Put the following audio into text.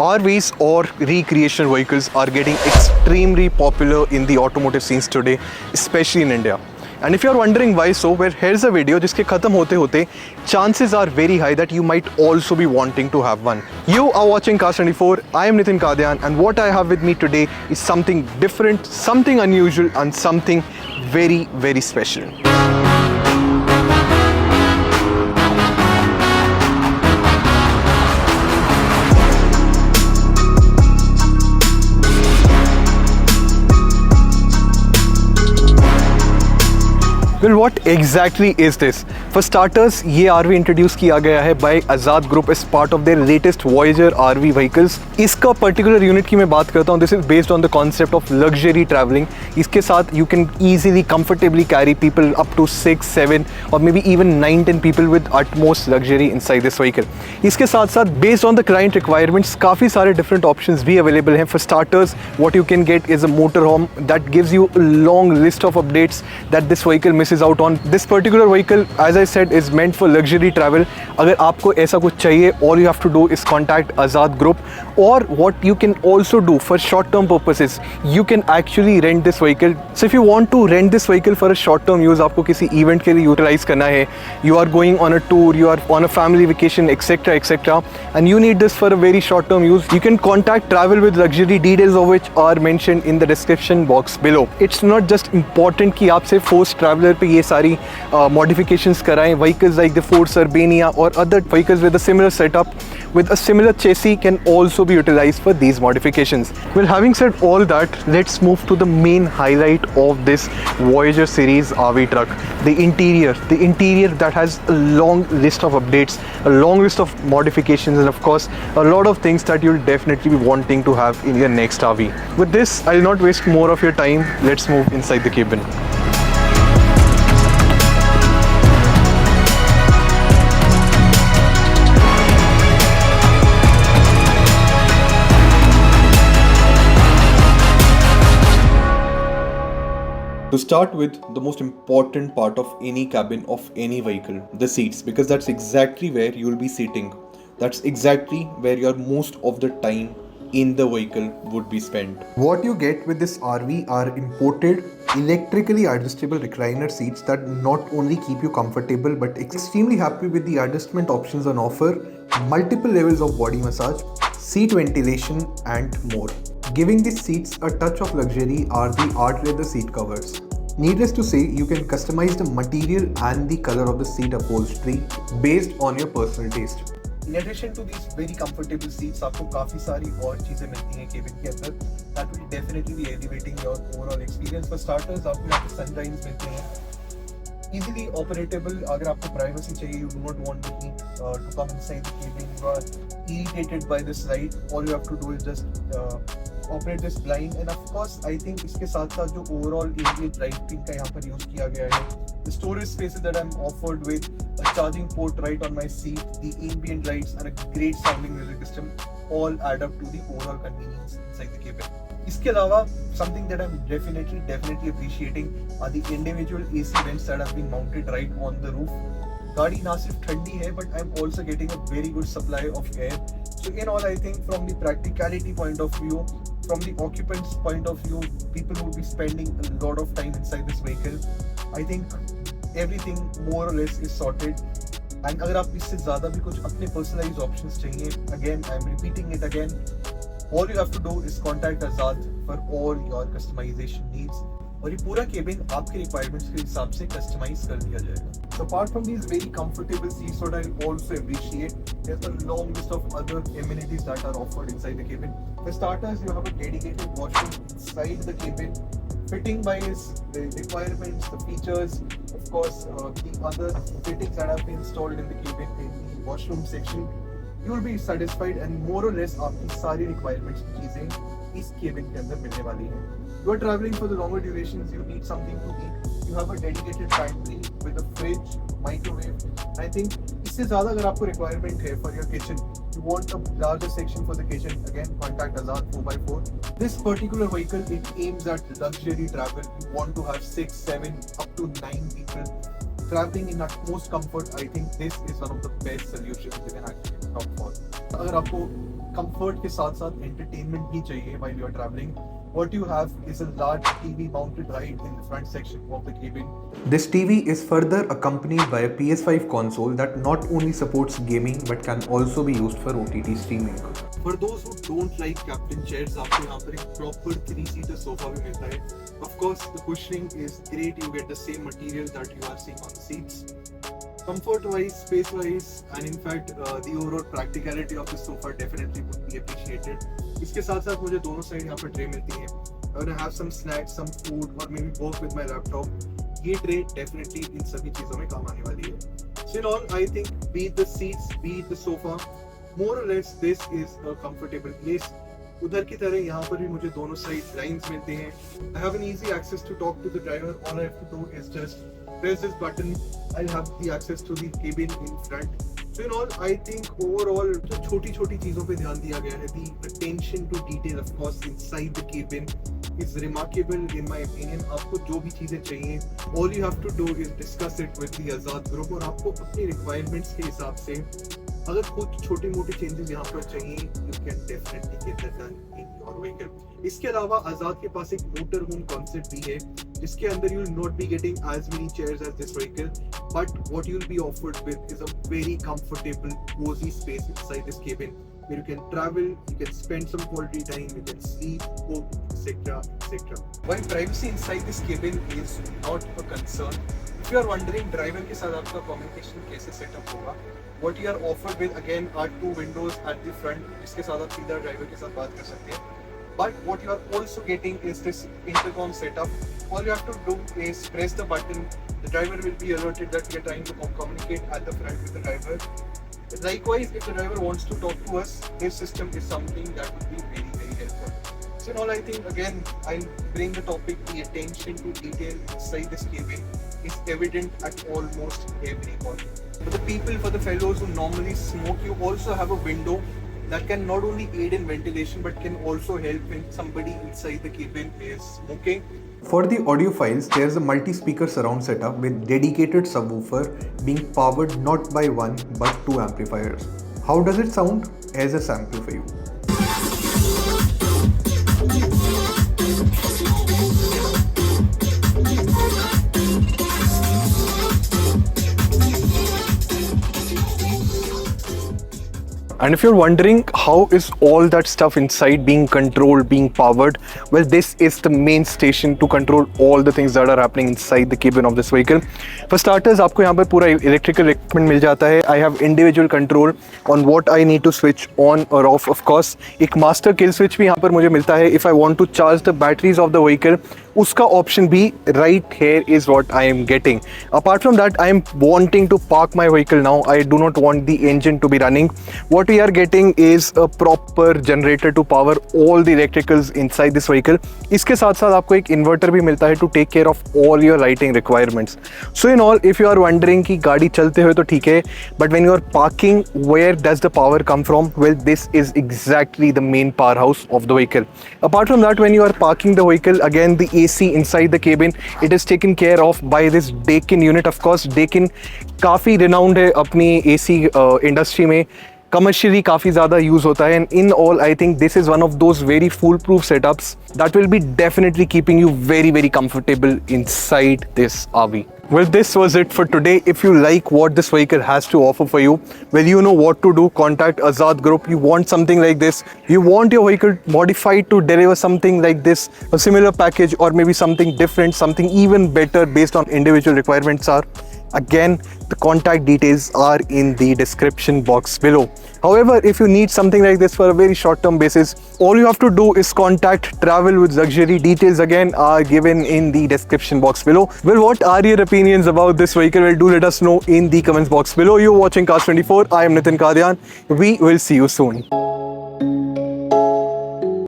RVs or recreational vehicles are getting extremely popular in the automotive scenes today, especially in India. And if you're wondering why so, well, here's a video जिसके खत्म होते होते chances are very high that you might also be wanting to have one. You are watching Cars 24. I am Nitin Kadian, and what I have with me today is something different, something unusual, and something very, very special. Well, what exactly is this? For starters, ये RV introduce किया गया है by Azad Group as part of their latest Voyager RV vehicles. इसका particular unit की मैं बात करता हूँ, this is based on the concept of luxury travelling. इसके साथ you can easily comfortably carry people up to 6-7 और maybe even 9-10 people with utmost luxury inside this vehicle. इसके साथ साथ based on the client requirements काफ़ी सारे different options भी available हैं. For starters, what you can get is a motor home that gives you long list of updates that this vehicle is out on. This particular vehicle, as I said, is meant for luxury travel. अगर आपको ऐसा कुछ चाहिए, all you have to do is contact Azad Group. Or what you can also do for short-term purposes, you can actually rent this vehicle. So if you want to rent this vehicle for a short-term use, आपको किसी event के लिए utilize करना है, you are going on a tour, you are on a family vacation, etc., etc., and you need this for a very short-term use, you can contact Travel with Luxury, details of which are mentioned in the description box below. It's not just important कि आपसे Force Traveler पे ये सारी modifications कराएं. Vehicles like the Ford Urbania or other vehicles with a similar setup with a similar chassis can also be utilized for these modifications. Well, having said all that, let's move to the main highlight of this Voyager series RV truck, the interior that has a long list of updates, a long list of modifications, and of course a lot of things that you'll definitely be wanting to have in your next RV. With this, I'll not waste more of your time. Let's move inside the cabin. To start with, the most important part of any cabin of any vehicle, the seats, because that's exactly where you'll be sitting. That's exactly where your most of the time in the vehicle would be spent. What you get with this RV are imported electrically adjustable recliner seats that not only keep you comfortable but extremely happy with the adjustment options on offer, multiple levels of body massage, seat ventilation and more. Giving these seats a touch of luxury are the art leather seat covers. Needless to say, you can customize the material and the color of the seat upholstery based on your personal taste. In addition to these very comfortable seats, आपको काफी सारी और चीजें मिलती हैं cabin के अंदर that will definitely be elevating your overall experience. For starters, आपको यहाँ पे sunrises मिलते हैं, easily operatable. अगर आपको privacy चाहिए, you do not want the heat to come inside the cabin, you are irritated by this light, all you have to do is just operate this blind. And of course, I think इसके साथ साथ जो overall ambient lighting का यहाँ पर use किया गया है, the storage spaces that I'm offered with a charging port right on my seat, the ambient lights and a great sounding music system all add up to the overall convenience inside the cabin. इसके अलावा something that I'm definitely appreciating are the individual AC vents that have been mounted right on the roof. गाड़ी ना सिर्फ ठंडी है, but I'm also getting a very good supply of air. So in all, I think from the practicality point of view, from the occupants point of view, people will be spending a lot of time inside this vehicle. I think everything more or less is sorted. And अगर आप इससे ज़्यादा भी कुछ अपने personalized options चाहिए, again I'm repeating it again, all you have to do is contact Azad for all your customization needs. और ये पूरा केबिन आपके रिक्वायरमेंट्स के हिसाब से कस्टमाइज कर दिया जाएगा. So apart from these very comfortable seats, what I also appreciate, there's a long list of other amenities that are offered inside the cabin. For starters, you have a dedicated washroom inside the cabin, fitting by the requirements, the features, of course, the other fittings that have been installed in the cabin in the washroom section. You will be satisfied and more or less आपकी सारी requirements की चीजें इस cabin के अंदर मिलने वाली हैं. You are traveling for the longer durations, you need something to eat. You have a dedicated pantry with a fridge, microwave. I think इससे ज़्यादा अगर आपको requirement है for your kitchen, you want a larger section for the kitchen, again contact Azad 4x4. This particular vehicle, it aims at luxury travel. You want to have 6, 7, up to 9 people traveling in utmost comfort. I think this is one of the best solutions you can actually opt for. अगर आपको comfort के साथ साथ entertainment भी चाहिए while you are traveling, what you have is a large TV mounted right in the front section of the cabin. This TV is further accompanied by a PS5 console that not only supports gaming but can also be used for OTT streaming. For those who don't like captain chairs, आपको यहाँ पर एक proper 3-seater sofa भी मिलता है. Of course, the cushioning is great. You get the same material that you are seeing on the seats. Comfort-wise, space-wise, and in fact, the overall practicality of the sofa definitely would be appreciated. इसके साथ साथ मुझे दोनों side यहाँ पर tray मिलती है. I want to have some snacks, some food, or maybe work with my laptop. ये ट्रे definitely इन सभी चीजों में काम आने वाली है. So in all, I think be it the seats, be it the sofa, more or less this is a comfortable place. उधर की तरह यहाँ पर भी मुझे दोनों साइड लाइन्स मिलते हैं. I have an easy access to talk to the driver. All I have to do is just press this button. I'll have the access to the cabin in front. So in all, I think overall जो छोटी-छोटी चीजों पे ध्यान दिया गया है, the attention to detail of course inside the cabin is remarkable in my opinion. आपको जो भी चीजें चाहिए, all you have to do is discuss it with the Azad group और आपको अपनी requirements के हिसाब से अगर कुछ छोटी मोटी चेंजेस यहाँ पर चाहिए, you can definitely get that done in your vehicle. इसके अलावा आजाद के पास एक मोटर होम कॉन्सेप्ट भी है, जिसके अंदर you will not be getting as many chairs as this vehicle, but what you will be offered with is a very comfortable, cozy space inside this cabin where you can travel, you can spend some quality time, you can sleep, cook, etc., etc. While privacy inside this cabin is not a concern, if you are wondering driver के साथ आपका communication कैसे setup होगा, what you are offered with again are 2 windows at the front, जिसके साथ आप सीधा driver के साथ बात कर सकते हैं. But what you are also getting is this intercom setup. All you have to do is press the button. The driver will be alerted that we are trying to communicate at the front with the driver. Likewise, if the driver wants to talk to us, this system is something that would be very, very helpful. So in all, I think again, I'll bring the topic, the attention to detail inside this cabin is evident at almost every corner. For the people, for the fellows who normally smoke, you also have a window that can not only aid in ventilation but can also help when somebody inside the cabin is smoking. For the audiophiles, there's a multi-speaker surround setup with dedicated subwoofer being powered not by one but 2 amplifiers. How does it sound? As a sample for you. And if you're wondering how is all that stuff inside being controlled, being powered, well, this is the main station to control all the things that are happening inside the cabin of this vehicle. For starters, आपको यहाँ पर पूरा electrical equipment मिल जाता है. I have individual control on what I need to switch on or off. Of course, एक master kill switch भी यहाँ पर मुझे मिलता है. If I want to charge the batteries of the vehicle, उसका option भी right here is what I am getting. Apart from that, I am wanting to park my vehicle now. I do not want the engine to be running. What we are getting is a proper generator to power all the electricals inside this vehicle. इसके साथ साथ आपको एक inverter भी मिलता है to take care of all your lighting requirements. So in all, if you are wondering कि गाड़ी चलते हुए तो ठीक है, but when you are parking, where does the power come from? Well, this is exactly the main powerhouse of the vehicle. Apart from that, when you are parking the vehicle, again the AC inside the cabin, it is taken care of by this Daikin unit. Of course, Daikin काफ़ी renowned है अपनी AC industry में, commercially काफ़ी ज़्यादा use होता है, and in all I think this is one of those very foolproof setups that will be definitely keeping you very, very comfortable inside this RV. Well, this was it for today. If you like what this vehicle has to offer for you, well, you know what to do. Contact Azad Group. You want something like this, you want your vehicle modified to deliver something like this, a similar package, or maybe something different, something even better based on individual requirements are, again, the contact details are in the description box below. However, if you need something like this for a very short-term basis, all you have to do is contact Travel with Luxury. Details again are given in the description box below. Well, what are your opinions about this vehicle? Well, do let us know in the comments box below. You're watching Cars 24. I am Nitin Kadian. We will see you soon.